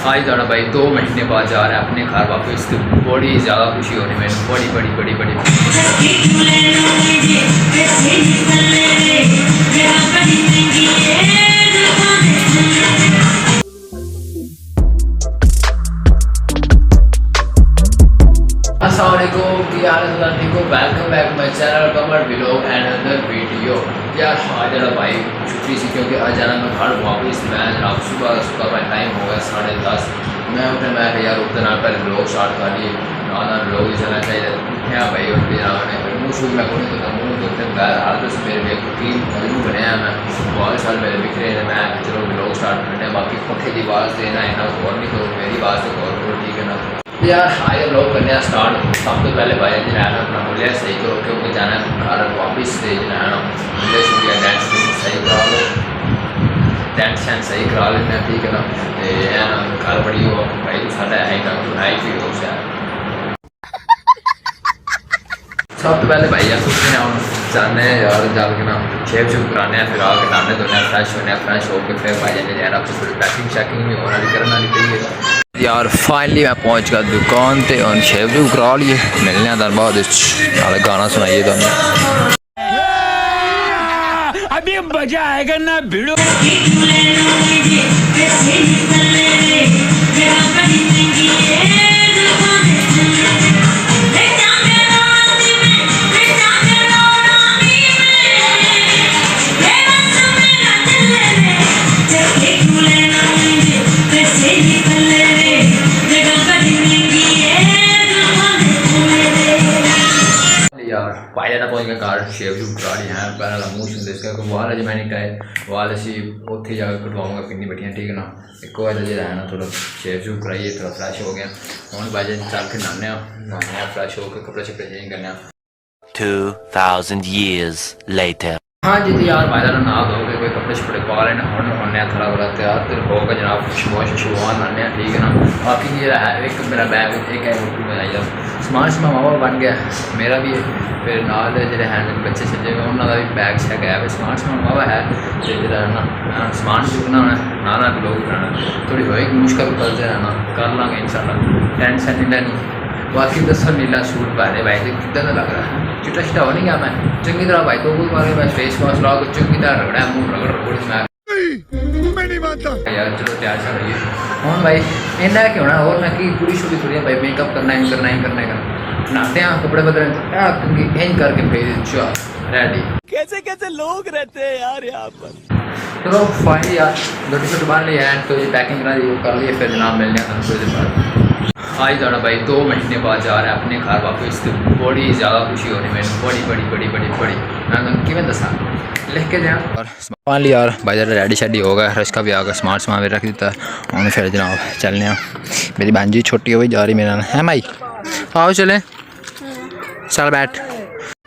आज जाना भाई 2 महीने बाद जा रहा है अपने घर वापस। तो बड़ी ज़्यादा खुशी हो रही है, बड़ी बड़ी बड़ी बड़ी। अस्सलामुअलैकुम, welcome back my channel Qamar vlog and other video. यार आज जरा भाई छुट्टी सी, क्योंकि आज जाना मैं घर वापस। मैं जनाब सुबह का टाइम हो गया 10:30। मैं उठे, मैं यार उठते ना पहले व्लॉग स्टार्ट कर लिए। ना व्लॉग चलना चाहिए उठे भाई। उठ के मुँह शूट मैं खुद तो मुँह धोते बगैर हाल तो मेरे भी कुकिंग मजबूर बने हैं। मैं बहुत साल मेरे बिखरे हैं। मैं चलो व्लॉग स्टार्ट करने, बाकी पखे की आवाज़ देना है ना और नहीं तो मेरी आवाज़ तो और ठीक है ना। यार आए लोग करने स्टार्ट। सब तो पहले भाई जो है ना अपना मूल्य सही करो, क्योंकि जाना है घर वापस से जो है ना मूल्य शुक्रिया डांस सही करा लो, डांस शैन सही करा लेना, ठीक है ना। घर बड़ी हो भाई तो साढ़ा है ना तो है ही हो शायद। सब तो पहले भाई यार कुछ ना जाने यार जाके ना शेप शुप कराने हैं, फिर आके नहाने धोने फ्रेश होने, फ्रेश होकर फिर भाई जाने यार आपको थोड़ी पैकिंग शैकिंग भी होना करना नहीं चाहिए यार। फाइनली मैं पहुंच गया दुकान पे और शेव भी करा लिए। मिलने दर बाद गाना सुनाइए तो अभी मजा आएगा ना भिड़ो। भाई जाना पहुंच गया घर, शेव शूव करा लिया है। पहले मुँह सुनते इसका वाल अज मैंने कहे वाल असी उत्थे जाकर कटवाऊँगा पिंडी बैठियाँ, ठीक है ना। एक बार जो है ना थोड़ा शेव शूव कराइए, थोड़ा फ्रेश हो गया। हम भाई चल के नहाने फ्रेश होकर कपड़े शपड़े चेंज करने। 2000 years later। हाँ जी यार भाई जाना नहा धो के कोई कपड़े शपड़े पा लेना होने थोड़ा बड़ा तैयार तो होगा जनाब। शुरुआत लाने, ठीक है ना। बाकी ये है एक मेरा बैग एक है में आई जाओ समान समान मावा बन गया मेरा भी। फिर नाल जो है बच्चे छजे उन्होंने भी बैग शैग है, समान समान मावा है तो जो ना समान चुकना होना नाना लोग बनाना थोड़ी होएगी मुश्किल करते रहना, कर लाँगे इंशाल्लाह, टेंशन नहीं लेनी। बाकी दसो नीला सूट पहने भाई तो कितना तो लग रहा है चिट्टा चिट्टा हो नहीं गया। मैं चंगी तरह भाई तो कोई बार मैं फेस वॉश ला के चंगी तरह रगड़ा मुँह रगड़ मैं नहीं मानता यार। चलो तैयार चल रही है हूँ भाई इन्ना क्यों ना और मैं कि पूरी शूरी थोड़ी भाई मेकअप करना ही करना नहाते हैं कपड़े बदले इन करके फिर रेडी। कैसे कैसे लोग रहते हैं यार यहाँ पर। चलो फाइनली यार छोटी छोटी बांध ली है तो ये पैकिंग करा दी वो कर लिए। फिर जनाब मिलने थोड़ी देर बाद। आज जाना भाई 2 महीने बाद जा रहा है अपने घर वापस। तो बड़ी ज़्यादा खुशी हो रही है, बड़ी बड़ी बड़ी बड़ी बड़ी। मैं किमें दसा लिख के जाए और मान लिया यार भाई जरा रेडी शेडी हो गया, रश का भी आ गया, स्मार्ट सामान भी रख देता है। उन्हें फिर जनाब चलने मेरी बहन जी छोटी हो गई जा रही मेरा है भाई आओ चले चल बैठ।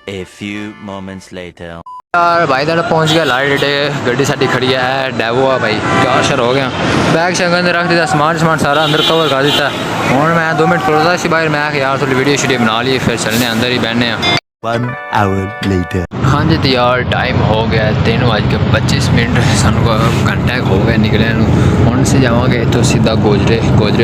A few moments later। यार भाई तेरा पहुंच गया लाइट डे गड्डी साड़ी खड़ी है डेवो है भाई क्या शर हो गया। बैग शैग अंदर रख दिया, सामान सारा अंदर कवर कर दिता। और मैं 2 मिनट खड़ोता सी बाहर, मैं यार थोड़ी वीडियो शीडियो बना ली फिर चलने अंदर ही बहने। 1 hour later। हाँ जी तो यार टाइम हो गया 3:25 सानू घंटा हो गया निकले हूँ से जावांगे तो सीधा गोजरे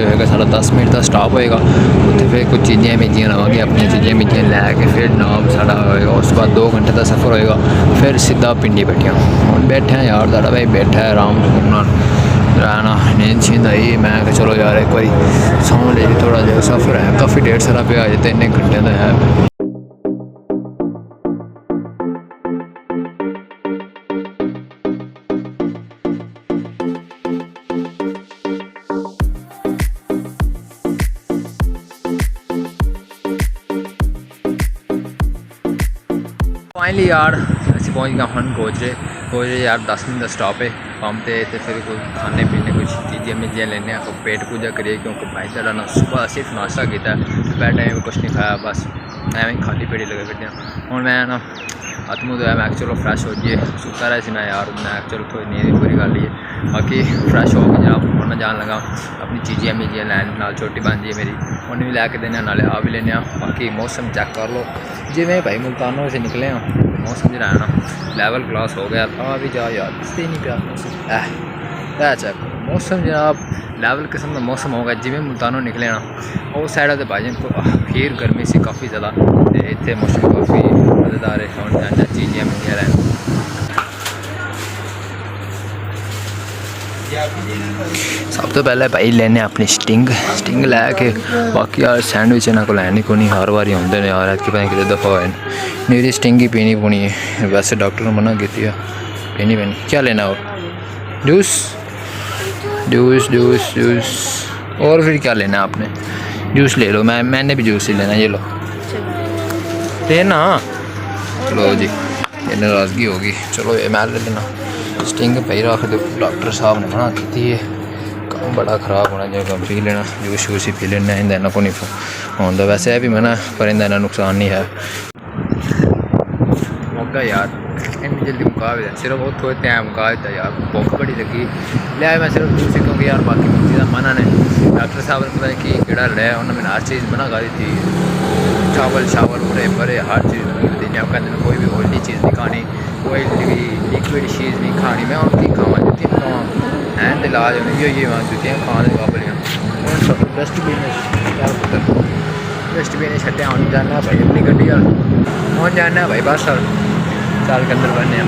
होएगा सारा 10 मिनट का स्टॉप होएगा। उत्थे फिर कुछ चीज़ें मीजियाँ लवांगे अपनी चीज़ें मीजियाँ लैके फिर नाम साढ़ा होएगा। उस बाद 2 घंटे का सफ़र होएगा फिर सीधा पिंडी बैठिया। हम बैठे हैं यार साढ़ा भाई बैठा है आराम से रहना नींद छींद आई। मैं चलो यार एक बार सौ ले थोड़ा जहा सफ़र है काफ़ी डेढ़ सारा पे आ जाए 3 घंटे का है। फाइनली यार असी पहुँच गए हम गोजरे यार 10 मिनट का स्टॉप है पंप पे। तो फिर कुछ खाने पीने कुछ चीज़ें मीजियाँ लेने पेट पूजा करिए, क्योंकि भाई चला ना सुबह सिर्फ नाश्ता किया दोपहर टाइम कुछ नहीं खाया, बस एवं खाली पेट लगे बैठे। हूँ मैं ना हथ मुँह धोया, मैं चलो फ्रैश हो जाइए सुता रहा सी मैं यार। मैं चलो थोड़ी नींद पूरी कर ली है, बाकी फ्रैश हो गए जनाब मैं जान लगा अपनी चीज़ें मीजियाँ लैन नाल छोटी बन जी मेरी उन्हें भी लैके देने नाले आ भी लेने। बाकी मौसम चेक कर लो जिमें भाई मुल्तानों से निकले हैं मौसम जो है ना लेवल क्लास हो गया। आ भी जा यार नहीं प्यार मौसम चेक मौसम जनाब लेवल किस्म का मौसम होगा जिमें मुल्तानों निकले ना उस साइड से भाई फिर गर्मी सी काफ़ी ज़्यादा इतने मौसम काफ़ी मज़ेदार है चीज़ें मिलती रहन। सब तो पहले भाई लेने अपनी स्टिंग लैके बाकी यार सैंडविच इन्होंने को लैनी को नहीं हर बार आते हैं यार कि पता नहीं कितने दफ़ा होए मेरी स्टिंग ही पीनी पौनी है वैसे डॉक्टर ने मना की पीनी पैनी। क्या लेना और जूस जूस जूस जूस और फिर क्या लेना आपने? जूस ले लो। मैंने भी जूस ही लेना। ये लो लेना। चलो जी ये नाराज़गी होगी। चलो ये मैं ले लेना। स्टिंग भाई रख दो डॉक्टर साहब ने मना की है काम बड़ा ख़राब होना जो पी लेना जूस शूस ही पी लेना इन्हें को नहीं होता वैसे है भी मना पर इन्हें नुकसान नहीं है। मौका यार इन्हें जल्दी मुका भी सिर्फ बहुत थोड़े टाइम मुका देता यार भुख बड़ी लगी लिया मैं सिर्फ जूस ही क्योंकि यार बाकी चीज़ा मना ने डॉक्टर साहब ने पता कि केड़ा लिया उन्होंने मैंने हर चीज़ मना कर दी थी चावल शावल बड़े बड़े हर चीज़ देने कहते कोई भी ऑयली चीज़ नहीं खानी कोई लिक्विड चीज़ नहीं खानी। मैं उनकी खावा जुतियाँ खावा हैन तो इलाज होने ये जुतियाँ खाने के काबल डस्टबिन डस्टबिन छड्डे हम जाना भाई अपनी गड्डी हूँ जाना भाई बस साल के अंदर बनने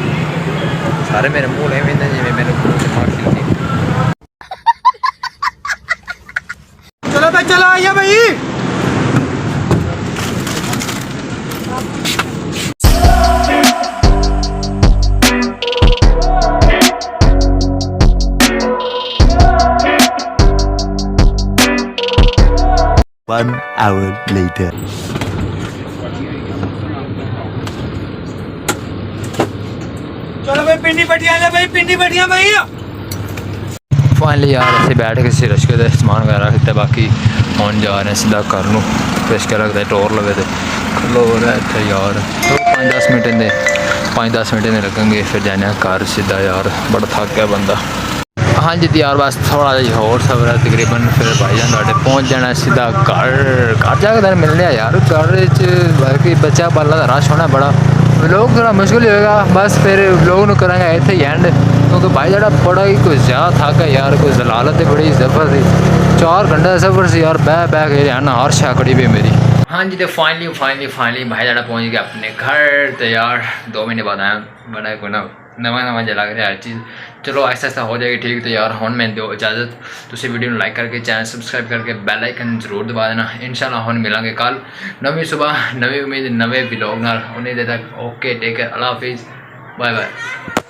सारे मेरे मुँह ले जिम्मे मेरे दिमाग खिलती। चलो भाई चलो आइए भाई। One hour later. चलो भाई पिंडी बढ़िया ले भाई पिंडी बढ़िया भाई। फाइनली यार ऐसे बैठ के रश्के का समान वगैरह रखते बाकी हम जा रहे हैं सीधा घर नूं रश्के रखते टोर लगे थे खलो रहा इतने यार 5-10 मिनट ने लगेंगे फिर जाने घर सीधा यार बड़ा थक गया बंदा। हाँ जी यार बस थोड़ा जा होर सबर है तकरीबन फिर भाईजान तुहाडे पहुँच जाना सीधा घर जाकर मिलने यार घर बाकी बच्चा पाला का रश होना बड़ा लोग थोड़ा मुश्किल होएगा बस फिर लोग करेंगे इतने ही एंड क्योंकि भाई जरा बड़ा ही कुछ ज़्यादा थक है यार कोई जलालत है बड़ी सफ़र थी 4 घंटे का सफ़र से यार बह के रहना हर शाकड़ी भी मेरी। हाँ जी तो फाइनली भाई जरा पहुँच गया अपने घर तो यार 2 महीने बाद आया बड़ा कोई ना नवा जला रहा हर चीज़। चलो ऐसा हो जाएगी ठीक तो यार हुण मैं दो इजाज़त तुसी वीडियो लाइक करके चैनल सबसक्राइब करके बेल आइकन जरूर दबा देना। इंशाल्लाह हुण मिलांगे कल नवी सुबह नवी उम्मीद नवे व्लॉग नाल उन्हें तक ओके टेक केयर अल्लाह हाफिज़ बाय बाय।